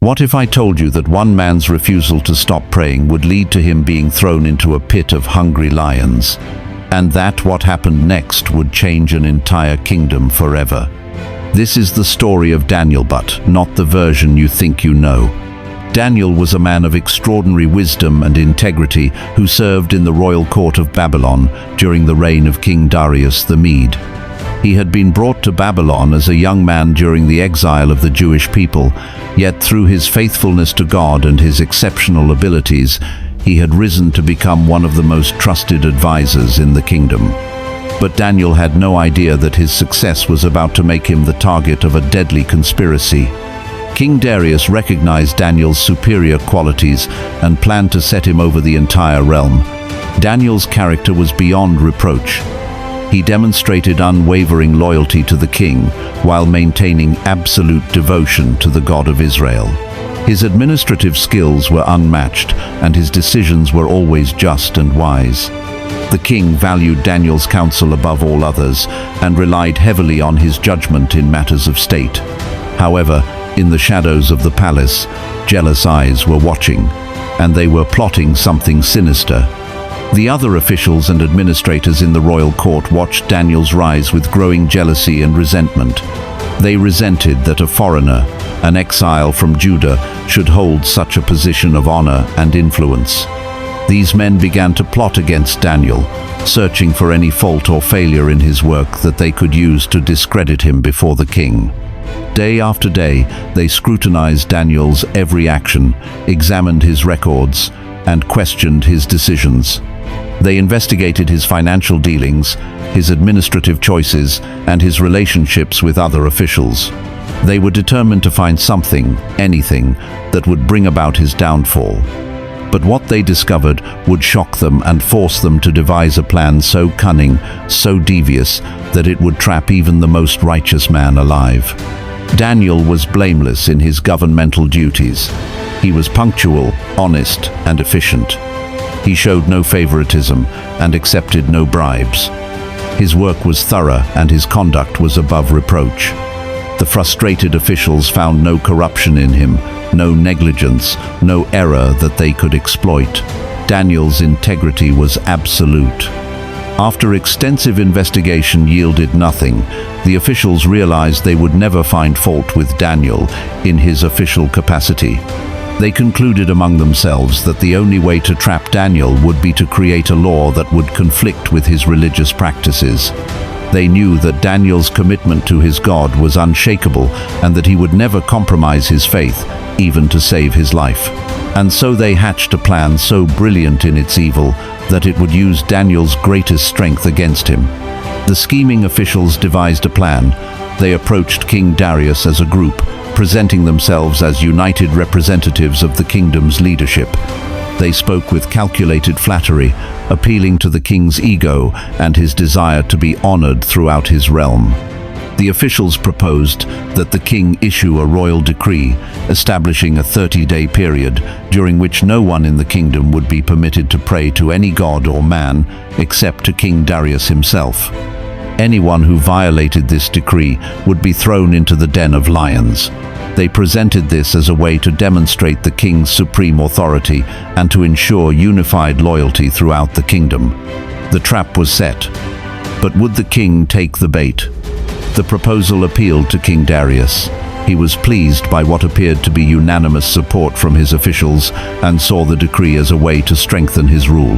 What if I told you that one man's refusal to stop praying would lead to him being thrown into a pit of hungry lions, and that what happened next would change an entire kingdom forever? This is the story of Daniel, but not the version you think you know. Daniel was a man of extraordinary wisdom and integrity who served in the royal court of Babylon during the reign of King Darius the Mede. He had been brought to Babylon as a young man during the exile of the Jewish people, yet through his faithfulness to God and his exceptional abilities, he had risen to become one of the most trusted advisors in the kingdom. But Daniel had no idea that his success was about to make him the target of a deadly conspiracy. King Darius recognized Daniel's superior qualities and planned to set him over the entire realm. Daniel's character was beyond reproach. He demonstrated unwavering loyalty to the king while maintaining absolute devotion to the God of Israel. His administrative skills were unmatched, and his decisions were always just and wise. The king valued Daniel's counsel above all others and relied heavily on his judgment in matters of state. However, in the shadows of the palace, jealous eyes were watching, and they were plotting something sinister. The other officials and administrators in the royal court watched Daniel's rise with growing jealousy and resentment. They resented that a foreigner, an exile from Judah, should hold such a position of honor and influence. These men began to plot against Daniel, searching for any fault or failure in his work that they could use to discredit him before the king. Day after day, they scrutinized Daniel's every action, examined his records, and questioned his decisions. They investigated his financial dealings, his administrative choices, and his relationships with other officials. They were determined to find something, anything, that would bring about his downfall. But what they discovered would shock them and force them to devise a plan so cunning, so devious, that it would trap even the most righteous man alive. Daniel was blameless in his governmental duties. He was punctual, honest, and efficient. He showed no favoritism and accepted no bribes. His work was thorough and his conduct was above reproach. The frustrated officials found no corruption in him, no negligence, no error that they could exploit. Daniel's integrity was absolute. After extensive investigation yielded nothing, the officials realized they would never find fault with Daniel in his official capacity. They concluded among themselves that the only way to trap Daniel would be to create a law that would conflict with his religious practices. They knew that Daniel's commitment to his God was unshakable and that he would never compromise his faith, even to save his life. And so they hatched a plan so brilliant in its evil that it would use Daniel's greatest strength against him. The scheming officials devised a plan. They approached King Darius as a group, presenting themselves as united representatives of the kingdom's leadership. They spoke with calculated flattery, appealing to the king's ego and his desire to be honored throughout his realm. The officials proposed that the king issue a royal decree establishing a 30-day period during which no one in the kingdom would be permitted to pray to any god or man except to King Darius himself. Anyone who violated this decree would be thrown into the den of lions. They presented this as a way to demonstrate the king's supreme authority and to ensure unified loyalty throughout the kingdom. The trap was set. But would the king take the bait? The proposal appealed to King Darius. He was pleased by what appeared to be unanimous support from his officials and saw the decree as a way to strengthen his rule.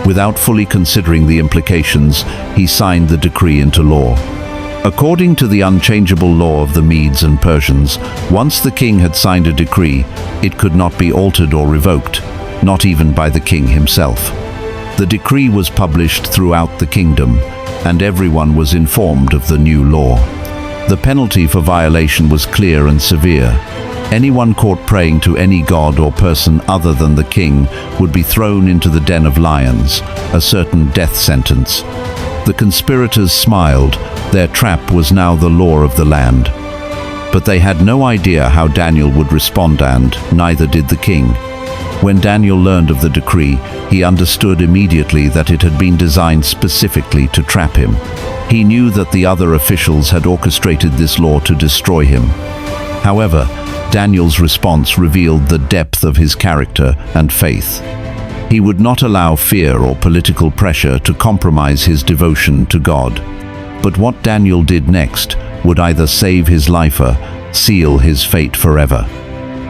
Without fully considering the implications, he signed the decree into law. According to the unchangeable law of the Medes and Persians, once the king had signed a decree, it could not be altered or revoked, not even by the king himself. The decree was published throughout the kingdom, and everyone was informed of the new law. The penalty for violation was clear and severe. Anyone caught praying to any god or person other than the king would be thrown into the den of lions, a certain death sentence. The conspirators smiled. Their trap was now the law of the land. But they had no idea how Daniel would respond, and neither did the king. When Daniel learned of the decree, he understood immediately that it had been designed specifically to trap him. He knew that the other officials had orchestrated this law to destroy him. However, Daniel's response revealed the depth of his character and faith. He would not allow fear or political pressure to compromise his devotion to God. But what Daniel did next would either save his life or seal his fate forever.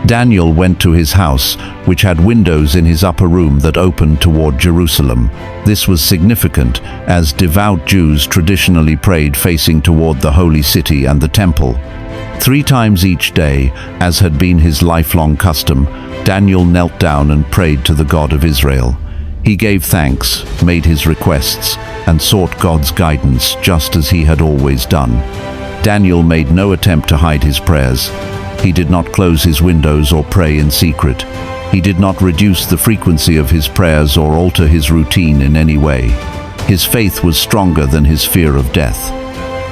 Daniel went to his house, which had windows in his upper room that opened toward Jerusalem. This was significant, as devout Jews traditionally prayed facing toward the holy city and the temple. 3 times each day, as had been his lifelong custom, Daniel knelt down and prayed to the God of Israel. He gave thanks, made his requests, and sought God's guidance just as he had always done. Daniel made no attempt to hide his prayers. He did not close his windows or pray in secret. He did not reduce the frequency of his prayers or alter his routine in any way. His faith was stronger than his fear of death.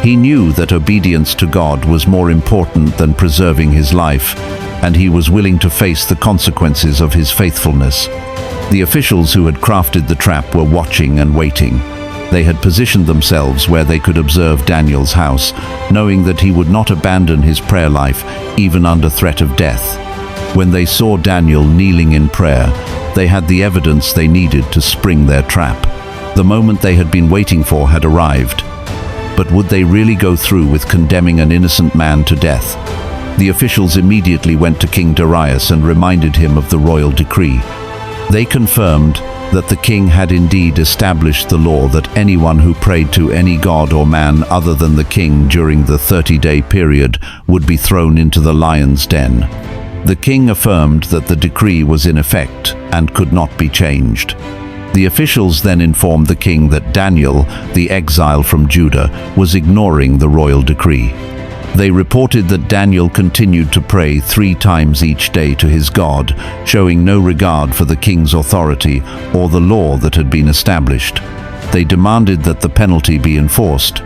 He knew that obedience to God was more important than preserving his life, and he was willing to face the consequences of his faithfulness. The officials who had crafted the trap were watching and waiting. They had positioned themselves where they could observe Daniel's house, knowing that he would not abandon his prayer life, even under threat of death. When they saw Daniel kneeling in prayer, they had the evidence they needed to spring their trap. The moment they had been waiting for had arrived. But would they really go through with condemning an innocent man to death? The officials immediately went to King Darius and reminded him of the royal decree. They confirmed that the king had indeed established the law that anyone who prayed to any god or man other than the king during the 30-day period would be thrown into the lion's den. The king affirmed that the decree was in effect and could not be changed. The officials then informed the king that Daniel, the exile from Judah, was ignoring the royal decree. They reported that Daniel continued to pray 3 times each day to his God, showing no regard for the king's authority or the law that had been established. They demanded that the penalty be enforced.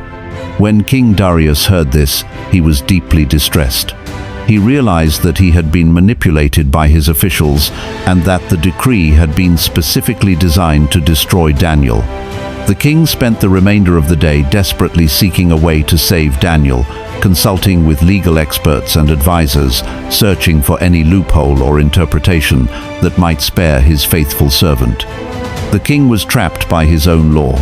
When King Darius heard this, he was deeply distressed. He realized that he had been manipulated by his officials and that the decree had been specifically designed to destroy Daniel. The king spent the remainder of the day desperately seeking a way to save Daniel, consulting with legal experts and advisors, searching for any loophole or interpretation that might spare his faithful servant. The king was trapped by his own law,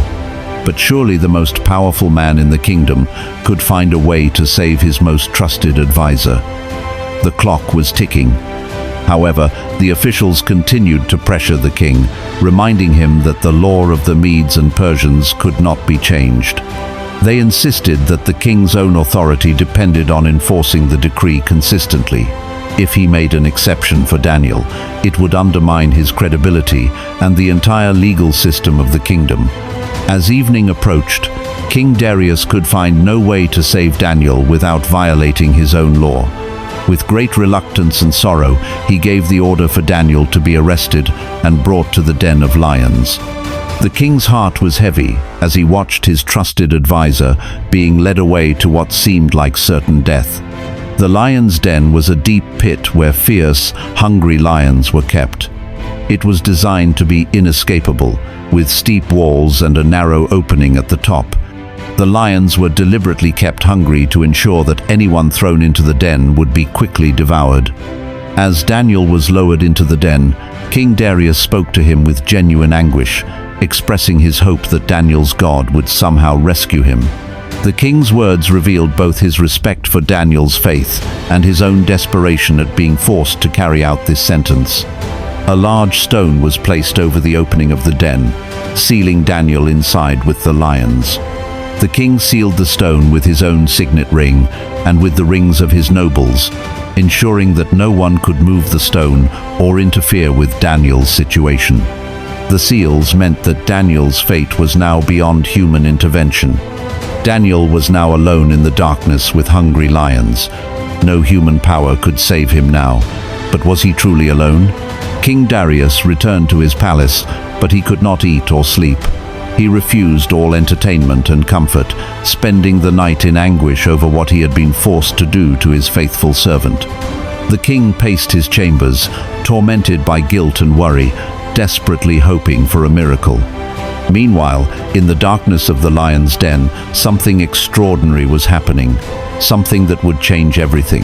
but surely the most powerful man in the kingdom could find a way to save his most trusted advisor. The clock was ticking. However, the officials continued to pressure the king, reminding him that the law of the Medes and Persians could not be changed. They insisted that the king's own authority depended on enforcing the decree consistently. If he made an exception for Daniel, it would undermine his credibility and the entire legal system of the kingdom. As evening approached, King Darius could find no way to save Daniel without violating his own law. With great reluctance and sorrow, he gave the order for Daniel to be arrested and brought to the den of lions. The king's heart was heavy as he watched his trusted advisor being led away to what seemed like certain death. The lion's den was a deep pit where fierce, hungry lions were kept. It was designed to be inescapable, with steep walls and a narrow opening at the top. The lions were deliberately kept hungry to ensure that anyone thrown into the den would be quickly devoured. As Daniel was lowered into the den, King Darius spoke to him with genuine anguish, expressing his hope that Daniel's God would somehow rescue him. The king's words revealed both his respect for Daniel's faith and his own desperation at being forced to carry out this sentence. A large stone was placed over the opening of the den, sealing Daniel inside with the lions. The king sealed the stone with his own signet ring and with the rings of his nobles, ensuring that no one could move the stone or interfere with Daniel's situation. The seals meant that Daniel's fate was now beyond human intervention. Daniel was now alone in the darkness with hungry lions. No human power could save him now. But was he truly alone? King Darius returned to his palace, but he could not eat or sleep. He refused all entertainment and comfort, spending the night in anguish over what he had been forced to do to his faithful servant. The king paced his chambers, tormented by guilt and worry, desperately hoping for a miracle. Meanwhile, in the darkness of the lion's den, something extraordinary was happening, something that would change everything.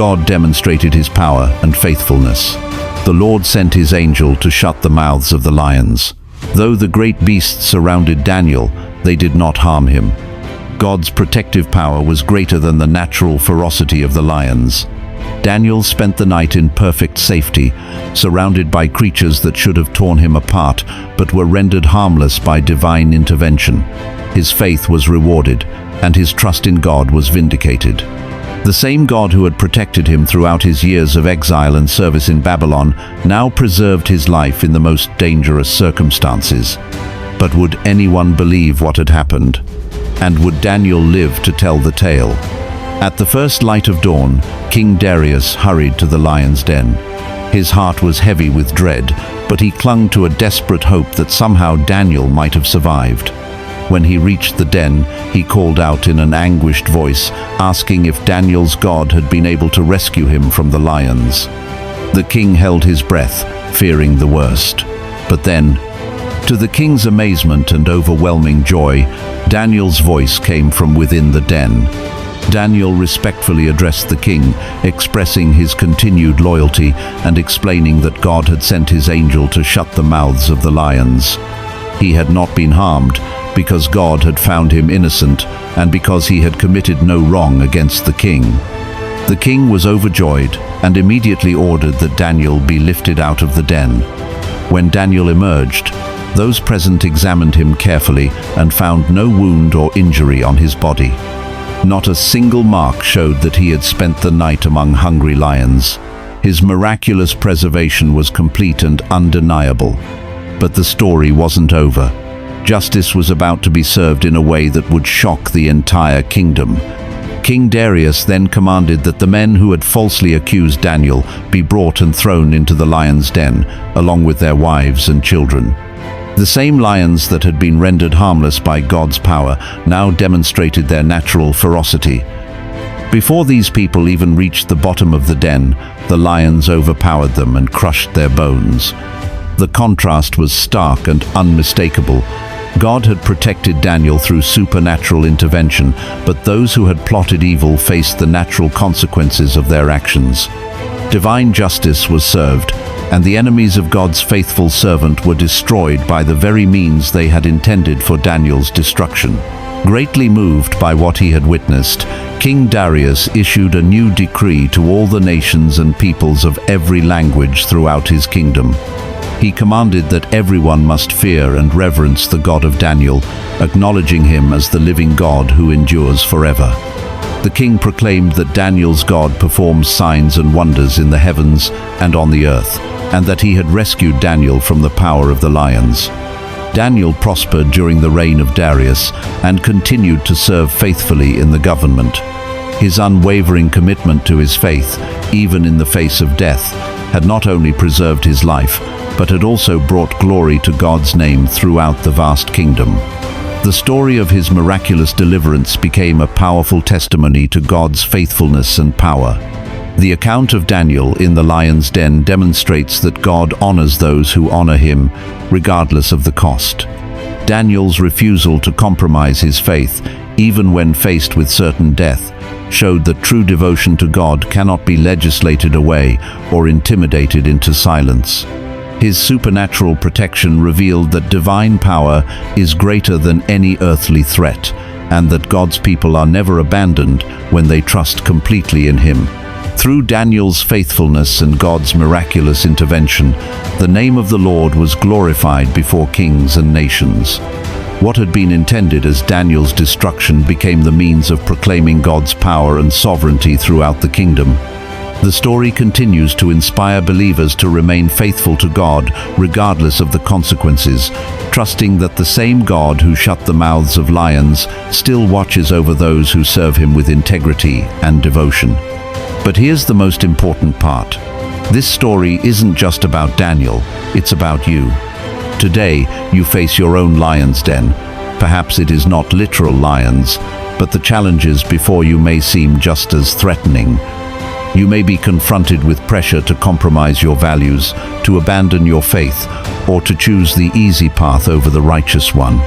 God demonstrated his power and faithfulness. The Lord sent his angel to shut the mouths of the lions. Though the great beasts surrounded Daniel, they did not harm him. God's protective power was greater than the natural ferocity of the lions. Daniel spent the night in perfect safety, surrounded by creatures that should have torn him apart, but were rendered harmless by divine intervention. His faith was rewarded, and his trust in God was vindicated. The same God who had protected him throughout his years of exile and service in Babylon now preserved his life in the most dangerous circumstances. But would anyone believe what had happened? And would Daniel live to tell the tale? At the first light of dawn, King Darius hurried to the lion's den. His heart was heavy with dread, but he clung to a desperate hope that somehow Daniel might have survived. When he reached the den, he called out in an anguished voice, asking if Daniel's God had been able to rescue him from the lions. The king held his breath, fearing the worst. But then, to the king's amazement and overwhelming joy, Daniel's voice came from within the den. Daniel respectfully addressed the king, expressing his continued loyalty and explaining that God had sent his angel to shut the mouths of the lions. He had not been harmed because God had found him innocent and because he had committed no wrong against the king. The king was overjoyed and immediately ordered that Daniel be lifted out of the den. When Daniel emerged, those present examined him carefully and found no wound or injury on his body. Not a single mark showed that he had spent the night among hungry lions. His miraculous preservation was complete and undeniable. But the story wasn't over. Justice was about to be served in a way that would shock the entire kingdom. King Darius then commanded that the men who had falsely accused Daniel be brought and thrown into the lion's den, along with their wives and children. The same lions that had been rendered harmless by God's power now demonstrated their natural ferocity. Before these people even reached the bottom of the den, the lions overpowered them and crushed their bones. The contrast was stark and unmistakable. God had protected Daniel through supernatural intervention, but those who had plotted evil faced the natural consequences of their actions. Divine justice was served, and the enemies of God's faithful servant were destroyed by the very means they had intended for Daniel's destruction. Greatly moved by what he had witnessed, King Darius issued a new decree to all the nations and peoples of every language throughout his kingdom. He commanded that everyone must fear and reverence the God of Daniel, acknowledging him as the living God who endures forever. The king proclaimed that Daniel's God performs signs and wonders in the heavens and on the earth, and that he had rescued Daniel from the power of the lions. Daniel prospered during the reign of Darius and continued to serve faithfully in the government. His unwavering commitment to his faith, even in the face of death, had not only preserved his life, but had also brought glory to God's name throughout the vast kingdom. The story of his miraculous deliverance became a powerful testimony to God's faithfulness and power. The account of Daniel in the lion's den demonstrates that God honors those who honor him, regardless of the cost. Daniel's refusal to compromise his faith, even when faced with certain death, showed that true devotion to God cannot be legislated away or intimidated into silence. His supernatural protection revealed that divine power is greater than any earthly threat, and that God's people are never abandoned when they trust completely in him. Through Daniel's faithfulness and God's miraculous intervention, the name of the Lord was glorified before kings and nations. What had been intended as Daniel's destruction became the means of proclaiming God's power and sovereignty throughout the kingdom. The story continues to inspire believers to remain faithful to God regardless of the consequences, trusting that the same God who shut the mouths of lions still watches over those who serve him with integrity and devotion. But here's the most important part. This story isn't just about Daniel, it's about you. Today, you face your own lion's den. Perhaps it is not literal lions, but the challenges before you may seem just as threatening. You may be confronted with pressure to compromise your values, to abandon your faith, or to choose the easy path over the righteous one.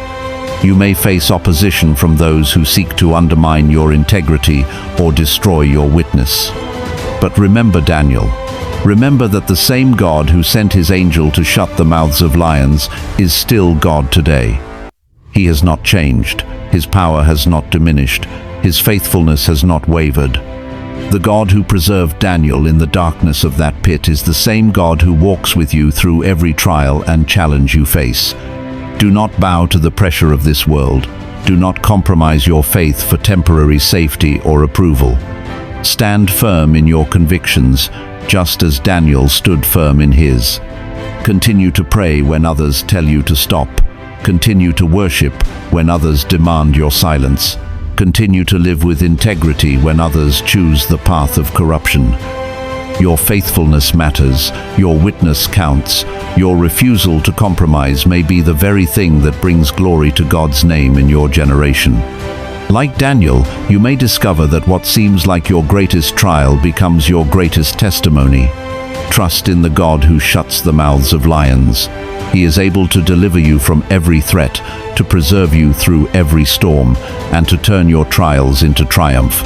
You may face opposition from those who seek to undermine your integrity or destroy your witness. But remember Daniel. Remember that the same God who sent his angel to shut the mouths of lions is still God today. He has not changed. His power has not diminished. His faithfulness has not wavered. The God who preserved Daniel in the darkness of that pit is the same God who walks with you through every trial and challenge you face. Do not bow to the pressure of this world. Do not compromise your faith for temporary safety or approval. Stand firm in your convictions, just as Daniel stood firm in his. Continue to pray when others tell you to stop. Continue to worship when others demand your silence. Continue to live with integrity when others choose the path of corruption. Your faithfulness matters, your witness counts, your refusal to compromise may be the very thing that brings glory to God's name in your generation. Like Daniel, you may discover that what seems like your greatest trial becomes your greatest testimony. Trust in the God who shuts the mouths of lions. He is able to deliver you from every threat, to preserve you through every storm, and to turn your trials into triumph.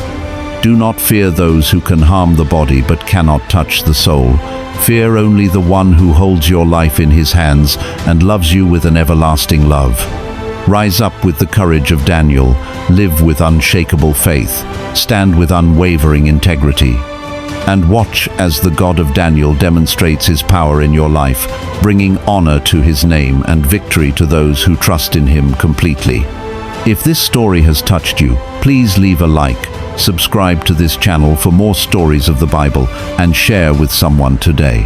Do not fear those who can harm the body but cannot touch the soul. Fear only the one who holds your life in his hands and loves you with an everlasting love. Rise up with the courage of Daniel, live with unshakable faith, stand with unwavering integrity, and watch as the God of Daniel demonstrates his power in your life, bringing honor to his name and victory to those who trust in him completely. If this story has touched you, please leave a like, subscribe to this channel for more stories of the Bible, and share with someone today.